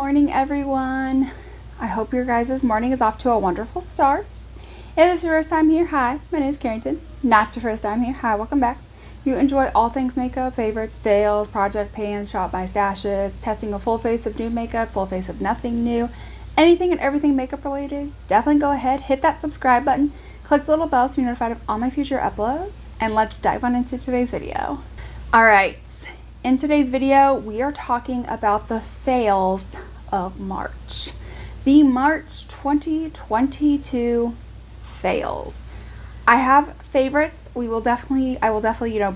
morning, everyone. I hope your guys' morning is off to a wonderful start. If this is your first time here, hi, my name is Carrington. Not your first time here, hi, welcome back. If you enjoy all things makeup, favorites, fails, project pans, shop my stashes, testing a full face of new makeup, full face of nothing new, anything and everything makeup related, definitely go ahead, hit that subscribe button, click the little bell to be notified of all my future uploads, and let's dive on into today's video. Alright, in today's video, we are talking about the fails of March. The March 2022 fails. I have favorites. I will definitely,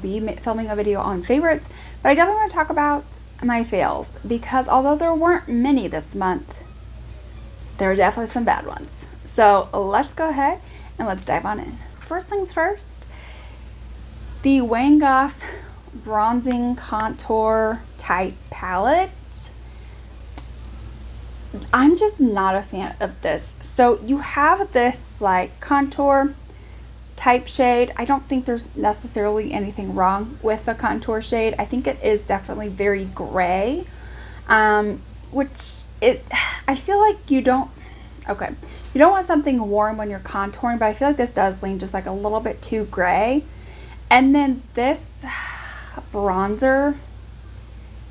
be filming a video on favorites, but I definitely want to talk about my fails because although there weren't many this month, there are definitely some bad ones. So let's go ahead and let's dive on in. First things first, the Goss bronzing contour type palette. I'm just not a fan of this. So you have this like contour type shade. I don't think there's necessarily anything wrong with the contour shade. I think it is definitely very gray, I feel like you don't want something warm when you're contouring, but I feel like this does lean just like a little bit too gray. And then this bronzer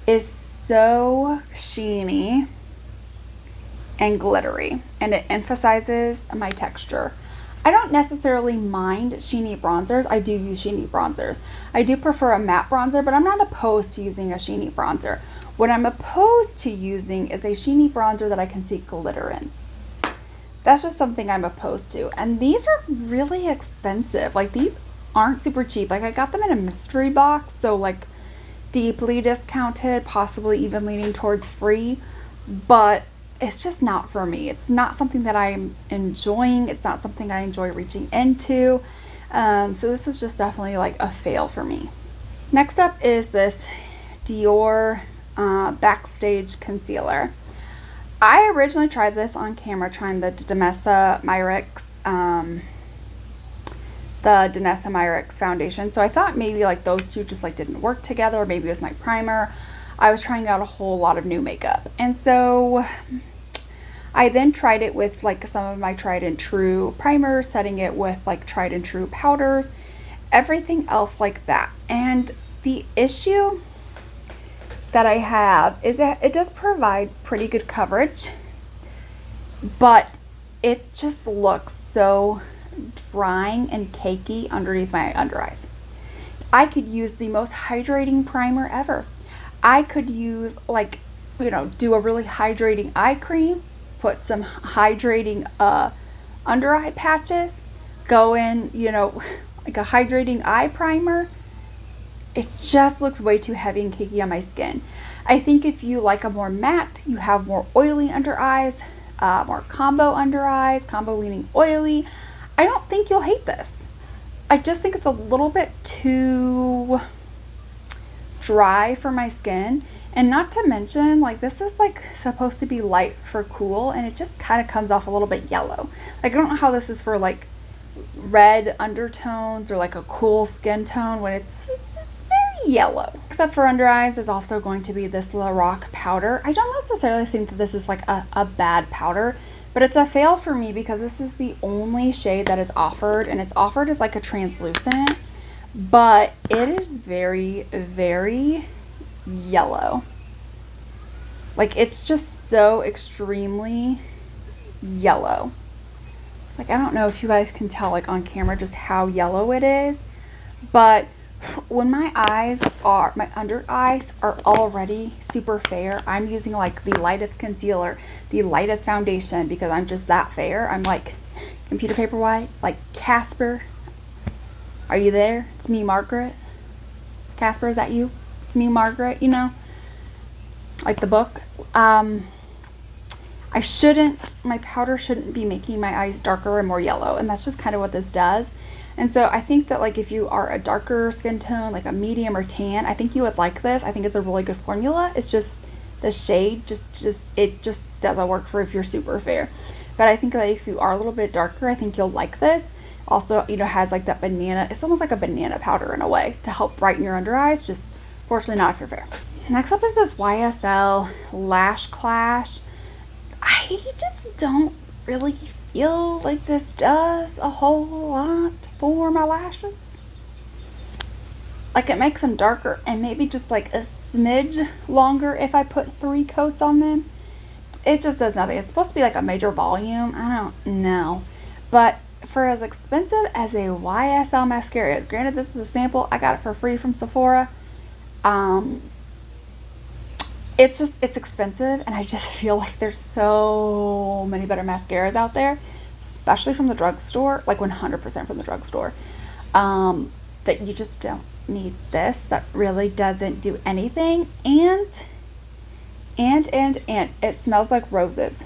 is so sheeny and glittery, and it emphasizes my texture. I don't necessarily mind sheeny bronzers. I do use sheeny bronzers. I do prefer a matte bronzer, but I'm not opposed to using a sheeny bronzer. What I'm opposed to using is a sheeny bronzer that I can see glitter in. That's just something I'm opposed to. And these are really expensive. Like, these aren't super cheap. Like, I got them in a mystery box, so like deeply discounted, possibly even leaning towards free, but it's just not for me. It's not something that I'm enjoying. It's not something I enjoy reaching into. So this was just definitely like a fail for me. Next up is this Dior Backstage concealer. I originally tried this on camera, trying the Domesta Myrick's foundation. So I thought maybe like those two just like didn't work together, or maybe it was my primer. I was trying out a whole lot of new makeup, and so I then tried it with like some of my tried and true primers, setting it with like tried and true powders, everything else like that. And the issue that I have is that it does provide pretty good coverage, but it just looks so drying and cakey underneath my under eyes. I could use the most hydrating primer ever. I could use do a really hydrating eye cream, put some hydrating under eye patches, go in, like a hydrating eye primer. It just looks way too heavy and cakey on my skin. I think if you like a more matte, you have more oily under eyes, more combo under eyes, combo leaning oily, I don't think you'll hate this. I just think it's a little bit too dry for my skin, and not to mention, like, this is like supposed to be light for cool, and it just kind of comes off a little bit yellow. Like, I don't know how this is for like red undertones or like a cool skin tone when it's very yellow. Except for under eyes is also going to be this Lorac Powder. I don't necessarily think that this is like a bad powder, but it's a fail for me because this is the only shade that is offered, and it's offered as like a translucent, but it is very, very yellow. Like, it's just so extremely yellow. Like, I don't know if you guys can tell like on camera just how yellow it is, but when my under eyes are already super fair, I'm using like the lightest concealer, the lightest foundation, because I'm just that fair. I'm like computer paper white, like Casper. Are you there? It's me, Margaret. Casper, is that you? It's me, Margaret, like the book. My powder shouldn't be making my eyes darker and more yellow, and that's just kind of what this does. And so I think that like if you are a darker skin tone, like a medium or tan, I think you would like this. I think it's a really good formula. It's just the shade it just doesn't work for if you're super fair. But I think that if you are a little bit darker, I think you'll like this. Also, has like that banana, it's almost like a banana powder in a way to help brighten your under eyes, just fortunately not if you're fair. Next up is this YSL Lash Clash I just don't really feel like this does a whole lot for my lashes. Like, it makes them darker and maybe just like a smidge longer if I put 3 coats on them. It just does nothing. It's supposed to be like a major volume. I don't know. But for as expensive as a YSL mascara is, granted this is a sample, I got it for free from Sephora. It's expensive, and I just feel like there's so many better mascaras out there, especially from the drugstore, like 100% from the drugstore, that you just don't need this. That really doesn't do anything, and it smells like roses.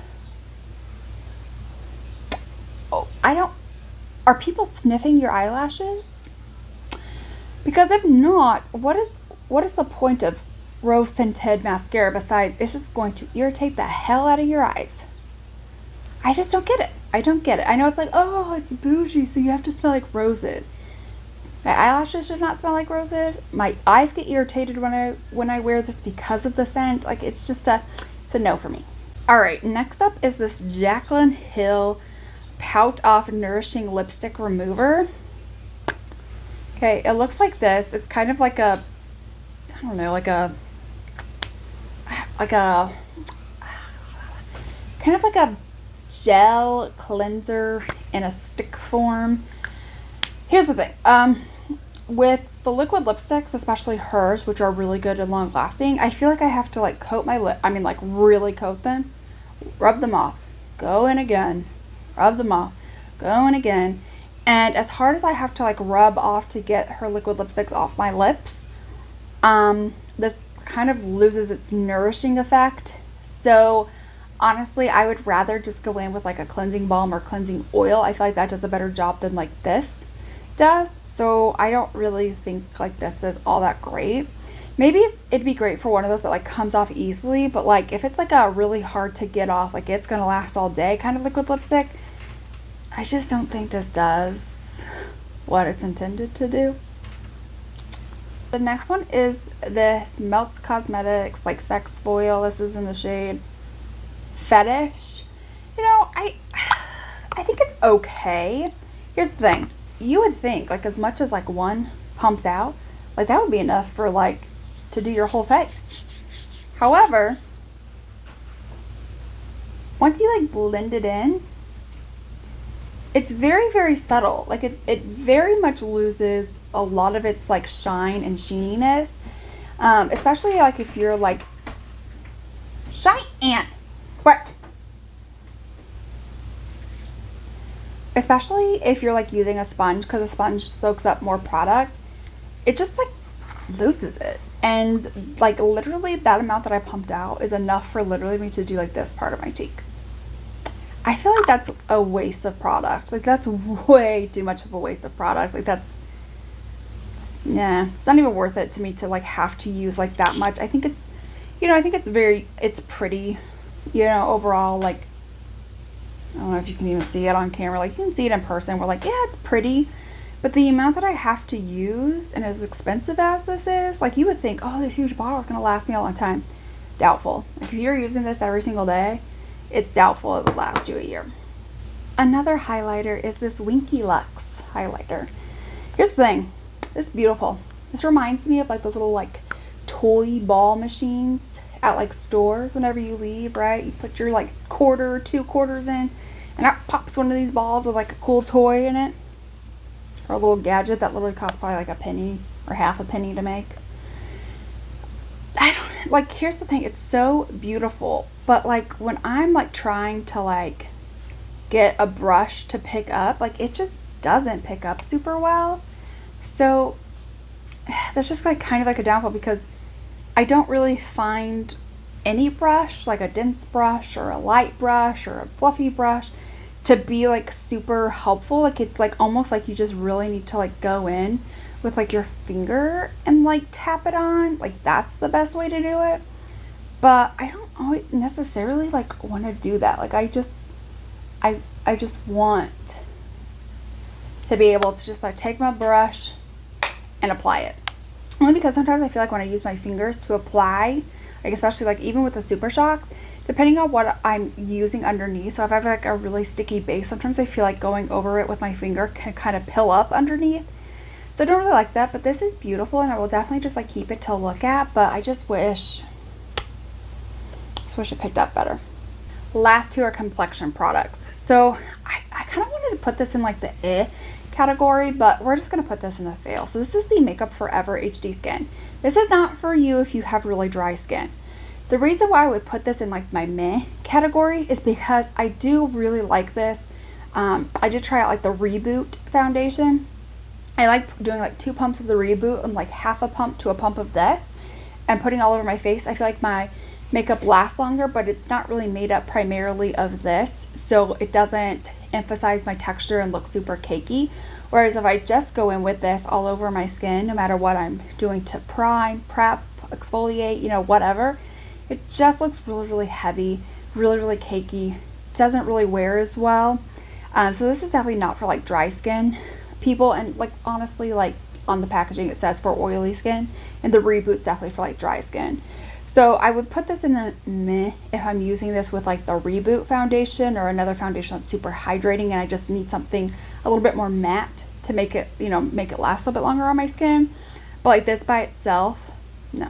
Oh, are people sniffing your eyelashes? Because if not, what is the point of rose scented mascara besides it's just going to irritate the hell out of your eyes? I just don't get it. I don't get it. I know it's like, oh, it's bougie, so you have to smell like roses. My eyelashes should not smell like roses. My eyes get irritated when I wear this because of the scent. Like, it's a no for me. All right, next up is this Jaclyn Hill Pout Off Nourishing Lipstick Remover. Okay, it looks like this. It's kind of like a, I don't know, like a kind of like a gel cleanser in a stick form. Here's the thing. With the liquid lipsticks, especially hers, which are really good and long lasting, I feel like I have to like coat my lip. I mean, like really coat them, rub them off, go in again, rub them off, go in again. And as hard as I have to like rub off to get her liquid lipsticks off my lips, this kind of loses its nourishing effect. So honestly, I would rather just go in with like a cleansing balm or cleansing oil. I feel like that does a better job than like this does. So I don't really think like this is all that great. Maybe it'd be great for one of those that like comes off easily, but like if it's like a really hard to get off, like it's gonna last all day kind of liquid lipstick, I just don't think this does what it's intended to do. The next one is this Melts Cosmetics like sex foil. This is in the shade Fetish. You know, I think it's okay. Here's the thing. You would think like as much as like one pumps out, like that would be enough for like to do your whole face. However, once you like blend it in, it's very, very subtle. Like it very much loses a lot of its like shine and sheeniness. Especially like if you're like what? Especially if you're like using a sponge, because a sponge soaks up more product, it just like loses it. And like literally that amount that I pumped out is enough for literally me to do like this part of my cheek. I feel like that's a waste of product. Like that's way too much of a waste of product. Like that's, yeah, it's not even worth it to me to like have to use like that much. I think it's, you know, I think it's pretty, you know, overall. Like, I don't know if you can even see it on camera. Like you can see it in person. We're like, yeah, it's pretty. But the amount that I have to use, and as expensive as this is, like you would think, oh, this huge bottle is going to last me a long time. Doubtful. Like if you're using this every single day, it's doubtful it would last you a year. Another highlighter is this Winky Lux Highlighter. Here's the thing. This is beautiful. This reminds me of like those little like toy ball machines at like stores whenever you leave, right? You put your like quarter or 2 quarters in, and out pops one of these balls with like a cool toy in it, or a little gadget that literally costs probably like a penny or half a penny to make. I don't like, here's the thing, it's so beautiful, but like when I'm like trying to like get a brush to pick up, like it just doesn't pick up super well. So that's just like kind of like a downfall, because I don't really find any brush, like a dense brush or a light brush or a fluffy brush, to be like super helpful. Like it's like almost like you just really need to like go in with like your finger and like tap it on. Like that's the best way to do it. But I don't always necessarily like want to do that. Like I just want to be able to just like take my brush and apply it. Only because sometimes I feel like when I use my fingers to apply, like especially like even with the Super Shocks, depending on what I'm using underneath. So if I have like a really sticky base, sometimes I feel like going over it with my finger can kind of pill up underneath. So I don't really like that, but this is beautiful, and I will definitely just like keep it to look at, but I just wish it picked up better. Last two are complexion products. So I kind of wanted to put this in like the category, but we're just going to put this in the fail. So this is the Makeup Forever HD Skin. This is not for you if you have really dry skin. The reason why I would put this in like my meh category is because I do really like this. I did try out like the Reboot foundation. I like doing like 2 pumps of the Reboot and like half a pump to a pump of this and putting all over my face. I feel like my makeup lasts longer, but it's not really made up primarily of this, so it doesn't emphasize my texture and look super cakey. Whereas if I just go in with this all over my skin, no matter what I'm doing to prime, prep, exfoliate, you know, whatever, it just looks really, really heavy, really, really cakey. It doesn't really wear as well. So this is definitely not for like dry skin people, and like honestly, like on the packaging it says for oily skin, and the Reboot's definitely for like dry skin. So I would put this in the meh if I'm using this with like the Reboot foundation or another foundation that's super hydrating and I just need something a little bit more matte to make it, you know, make it last a little bit longer on my skin. But like this by itself, no.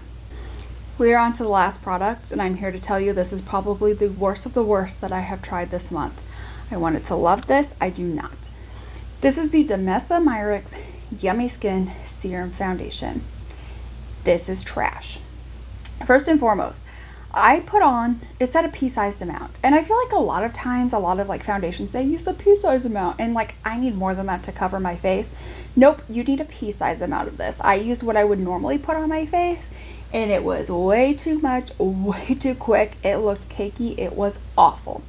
We are on to the last product, and I'm here to tell you this is probably the worst of the worst that I have tried this month. I wanted to love this, I do not. This is the Domesta Myrick's Yummy Skin Serum Foundation. This is trash. First and foremost, I put on, it said a pea-sized amount, and I feel like a lot of times, a lot of like foundations say use a pea-sized amount, and like I need more than that to cover my face. Nope, you need a pea-sized amount of this. I used what I would normally put on my face, and it was way too much, way too quick. It looked cakey, it was awful.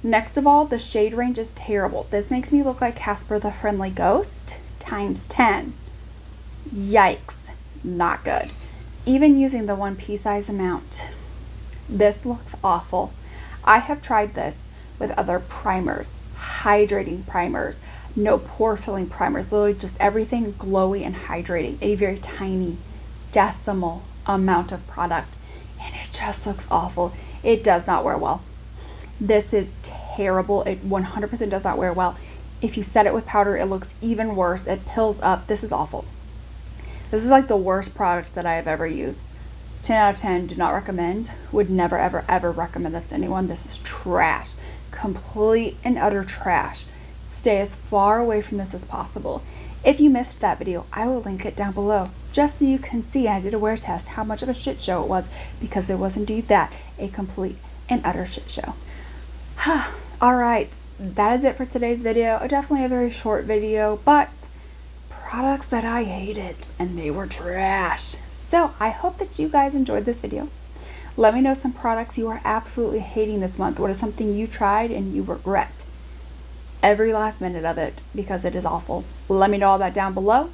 Next of all, the shade range is terrible. This makes me look like Casper the Friendly Ghost times 10. Yikes, not good. Even using the 1 pea-size amount, this looks awful. I have tried this with other primers, hydrating primers, no pore filling primers, literally just everything glowy and hydrating, a very tiny decimal amount of product, and it just looks awful. It does not wear well. This is terrible. It 100% does not wear well. If you set it with powder, it looks even worse. It pills up. This is awful. This is like the worst product that I have ever used. 10 out of 10, do not recommend. Would never, ever, ever recommend this to anyone. This is trash. Complete and utter trash. Stay as far away from this as possible. If you missed that video, I will link it down below, just so you can see, I did a wear test, how much of a shit show it was, because it was indeed that, a complete and utter shit show. Alright, that is it for today's video. Definitely a very short video, but products that I hated, and they were trash. So I hope that you guys enjoyed this video. Let me know some products you are absolutely hating this month. What is something you tried and you regret every last minute of it because it is awful? Let me know all that down below.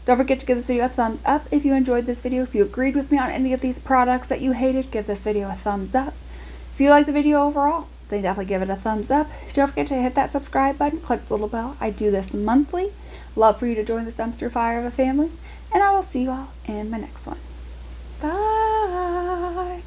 Don't forget to give this video a thumbs up if you enjoyed this video. If you agreed with me on any of these products that you hated, give this video a thumbs up. If you liked the video overall, then definitely give it a thumbs up. Don't forget to hit that subscribe button, click the little bell. I do this monthly. Love for you to join this dumpster fire of a family, and I will see you all in my next one. Bye.